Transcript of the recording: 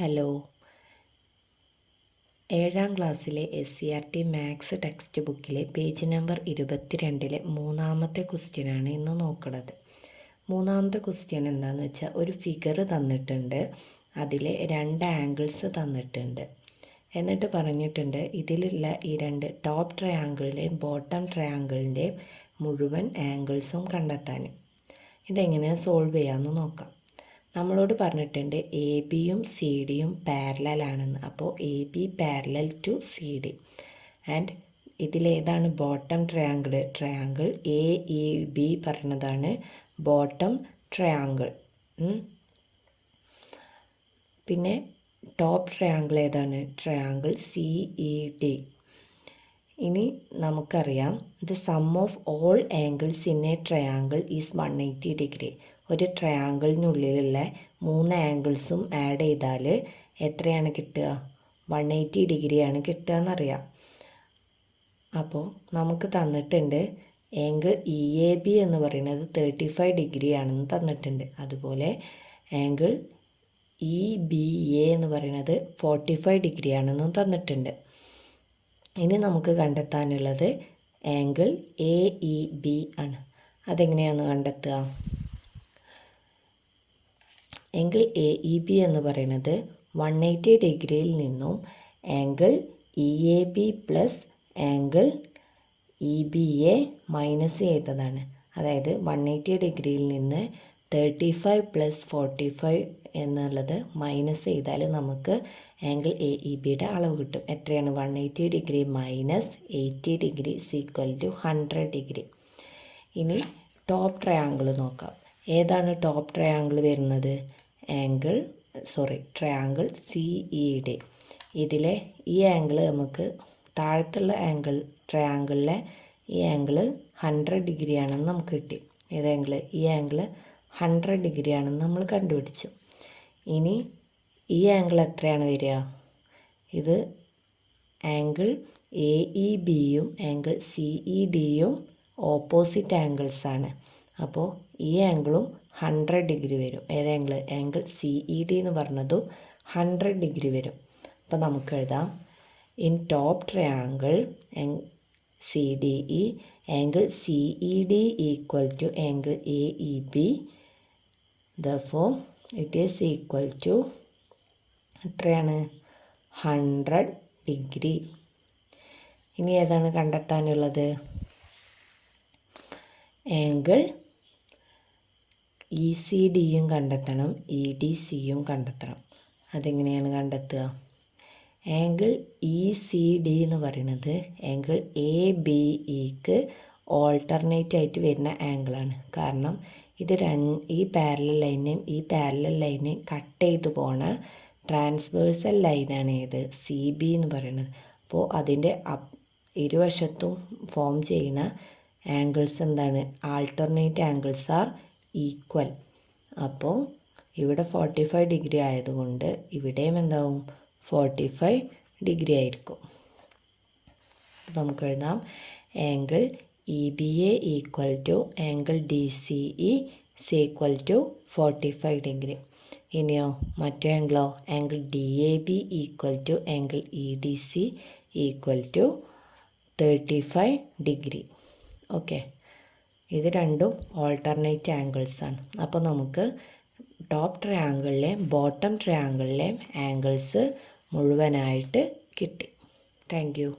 Hello, 7ാം ക്ലാസ്സിലെ SCERT maths text ബുക്കിലെ പേജ് നമ്പർ 22-ലെ മൂന്നാമത്തെ ക്വസ്റ്റ്യനാണ് ഇന്ന് നോക്കുന്നത്. മൂന്നാമത്തെ ക്വസ്റ്റ്യൻ എന്താണെന്ന് വെച്ചാൽ, ഒരു ഫിഗർ തന്നിട്ടുണ്ട്, അതിലെ 2 ആംഗിൾസ് തന്നിട്ടുണ്ട്. എന്നിട്ട് പറഞ്ഞിട്ടുണ്ട് ഇതിലുള്ള ഈ 2 ടോപ്പ് ട്രയാങ്കിളിൻ്റെയും ബോട്ടം ട്രയാങ്കിളിൻ്റെയും മുഴുവൻ ആംഗിൾസും കണ്ടെത്താൻ. ഇതെങ്ങനെ സോൾവ് ചെയ്യാമെന്ന് നോക്കാം. നമ്മളോട് പറഞ്ഞിട്ടുണ്ട് എ ബിയും സി ഡിയും പാരലലാണെന്ന്. അപ്പോൾ A B parallel to C D. And ഇതിലേതാണ് bottom triangle A E B പറയുന്നതാണ് ബോട്ടം ട്രയാങ്കിൾ. പിന്നെ ടോപ്പ് ട്രയാങ്കിൾ ഏതാണ്? Triangle C E D. ഇനി നമുക്കറിയാം, the sum of all angles in a triangle is 180 degree. ഒരു ട്രയാങ്കിളിനുള്ളിലുള്ള 3 ആംഗിൾസും ആഡ് ചെയ്താൽ എത്രയാണ് കിട്ടുക? 180 ഡിഗ്രിയാണ് കിട്ടുക എന്നറിയാം. അപ്പോൾ നമുക്ക് തന്നിട്ടുണ്ട് ആംഗിൾ ഇ എ ബി എന്ന് പറയുന്നത് 35 ഡിഗ്രി ആണെന്ന് തന്നിട്ടുണ്ട്. അതുപോലെ ആംഗിൾ ഇ ബി എ എന്ന് പറയുന്നത് 45 ഡിഗ്രി ആണെന്നും തന്നിട്ടുണ്ട്. ഇനി നമുക്ക് കണ്ടെത്താനുള്ളത് ആംഗിൾ എ ഇ ബി ആണ്. അതെങ്ങനെയാണ് കണ്ടെത്തുക? ആംഗിൾ എ ഇ ബി എന്ന് പറയുന്നത് 180 ഡിഗ്രിയിൽ നിന്നും angle E A B plus angle E B A minus ചെയ്തതാണ്. അതായത് 180 ഡിഗ്രിയിൽ നിന്ന് 35 പ്ലസ് 45 എന്നുള്ളത് മൈനസ് ചെയ്താൽ നമുക്ക് ആംഗിൾ എ ഇ ബിയുടെ അളവ് കിട്ടും. എത്രയാണ്? 180 degree minus 80 degree equal to 100 degree. ഇനി ടോപ്പ് ട്രയാങ്കിൾ നോക്കാം. ഏതാണ് ടോപ്പ് ട്രയാങ്കിൾ വരുന്നത്? Triangle C E D. ഇതിലെ ഈ ആംഗിൾ നമുക്ക് താഴത്തുള്ള ട്രയാങ്കിളിലെ ഈ ആംഗിൾ 100 ഡിഗ്രി ആണെന്ന് നമുക്ക് കിട്ടി. ഏതാങ്കിൾ? ഈ ആംഗിൾ 100 ഡിഗ്രി ആണെന്ന് നമ്മൾ കണ്ടുപിടിച്ചു. ഇനി ഈ ആംഗിൾ എത്രയാണ് വരിക? ഇത് ആംഗിൾ എ ഇ ബിയും ആംഗിൾ സി ഇ ഡിയും ഓപ്പോസിറ്റ് ആംഗിൾസാണ്. അപ്പോൾ ഈ ആംഗിളും 100 ഡിഗ്രി വരും. ഏതാങ്കിൾ? ആംഗിൾ സി ഇ ഡി എന്ന് പറഞ്ഞതും 100 ഡിഗ്രി വരും. അപ്പോൾ നമുക്ക് എഴുതാം, in top triangle C D E angle C E D equal to angle A E B. Therefore it is equal to എത്രയാണ്? 100 ഡിഗ്രി. ഇനി ഏതാണ് കണ്ടെത്താനുള്ളത്? ആംഗിൾ ഇ സി ഡിയും കണ്ടെത്തണം, ഇ ഡി സിയും കണ്ടെത്തണം. അതെങ്ങനെയാണ് കണ്ടെത്തുക? ആംഗിൾ ഇ സി ഡി എന്ന് പറയുന്നത് ആംഗിൾ എ ബി ഇക്ക് ഓൾട്ടർനേറ്റ് ആയിട്ട് വരുന്ന ആംഗിളാണ്. കാരണം ഇത് ഈ പാരലൽ ലൈനെയും ഈ പാരലൽ ലൈനെയും കട്ട് ചെയ്ത് പോണ ട്രാൻസ്വേഴ്സൽ ലൈനാണ് ഏത്? സി ബി എന്ന് പറയുന്നത്. അപ്പോൾ അതിൻ്റെ ഇരുവശത്തും ഫോം ചെയ്യുന്ന ആംഗിൾസ് എന്താണ്? Alternate angles are equal. അപ്പോൾ ഇവിടെ 45 ഡിഗ്രി ആയതുകൊണ്ട് ഇവിടെയും എന്താവും? 45 ഡിഗ്രി ആയിരിക്കും. നമുക്ക് എഴുതാം, angle E B A equal to angle D C E equal to 45 degree. ഇനിയോ മറ്റേ ആംഗിളോ? Angle D A B equal to angle E D C equal to 35 degree. Okay, ഇത് രണ്ടും ഓൾട്ടർനേറ്റ് ആംഗിൾസാണ്. അപ്പോൾ നമുക്ക് ടോപ്പ് ട്രയാങ്കിളിലെയും ബോട്ടം ട്രയാങ്കിളിലെയും ആംഗിൾസ് മുഴുവനായിട്ട് കിട്ടി. Thank U.